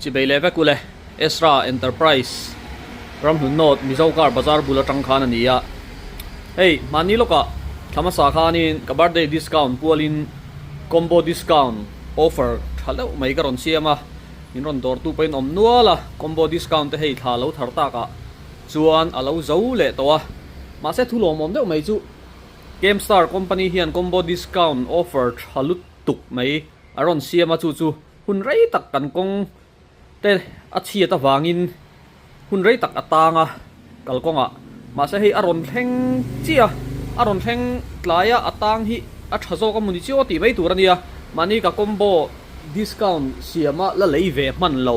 chỉ bây lẽ cule Ezra Enterprise ram hun not Mizokar bazar bula tang khan ani ya hey mani loka thama sa khanin ka birthday discount pualin combo discount offer thalo mai karon siama in ron dor tu pain om nuala combo discount te hei thalo tharta ka chuan alo zo le to a ma se thulom om deuh mai chu GameStar company hian combo discount offer thalut tuk mai aron siama chu hun rei tak kan kong te achia ta wangin hun rei tak atanga kalkonga ma se hei aron thleng chia aron thleng tlaya atang hi a thazo ka muni chi oti mai turania mani ka combo discount siama la lei ve man lo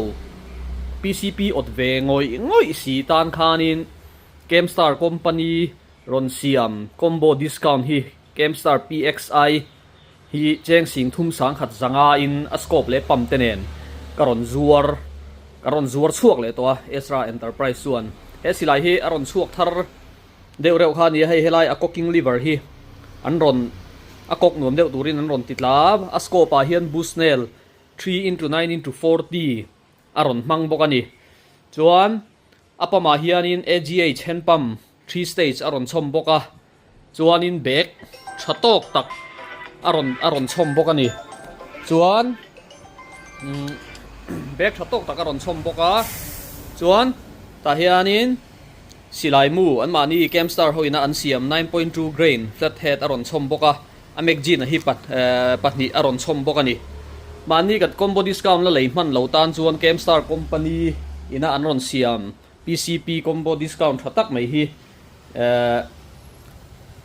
PCP ot ve ngoi si tan khanin GameStar company ron siam combo discount hi GameStar PXI hi cheng sing thum sang khat zanga in a scope le pam tenen karon zuar chuak le to Ezra Enterprise suan he silai hi aron chuak thar deu reu kha ni hei helai a cooking liver hi an ron a kok nuam deu turin an ron titlab a scope a hian busnel 3x9x40 aron mang bokani chuan apama hianin AGH henpam 3 stage aron chom boka chuanin bek thatok tak aron chom bokani chuan bek thatok tak aron chom boka chuan ta hianin silai mu an mani GameStar hoina an siam 9.2 grain flathead aron chom boka amek jin a hi patni aron chom bokani mani kat combo discount la lei man lo tan chuan GameStar company ina an ron siam PCP combo discount thatak mai hi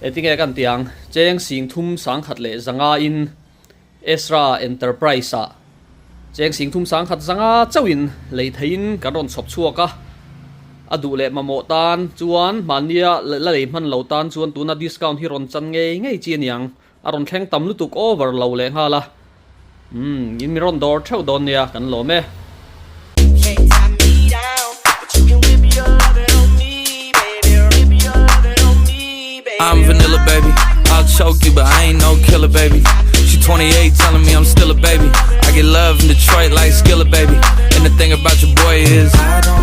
etinge kan tiang cheng sing thum sang khat le zanga in Ezra Enterprise a cheng sing thum sang khat zanga chawin lei thein kan ron chhop chuaka adu le mamo tan chuan mania la lei man lo tan chuan tuna discount hi ron chan ngei chi niang aron thleng tam lutuk over lo le hala in mi ron dor thau don nia kan lo me I'm vanilla, baby. I'll choke you, but I ain't no killer, baby. She 28, telling me I'm still a baby. I get love in Detroit like Skillet, baby. And the thing about your boy is I don't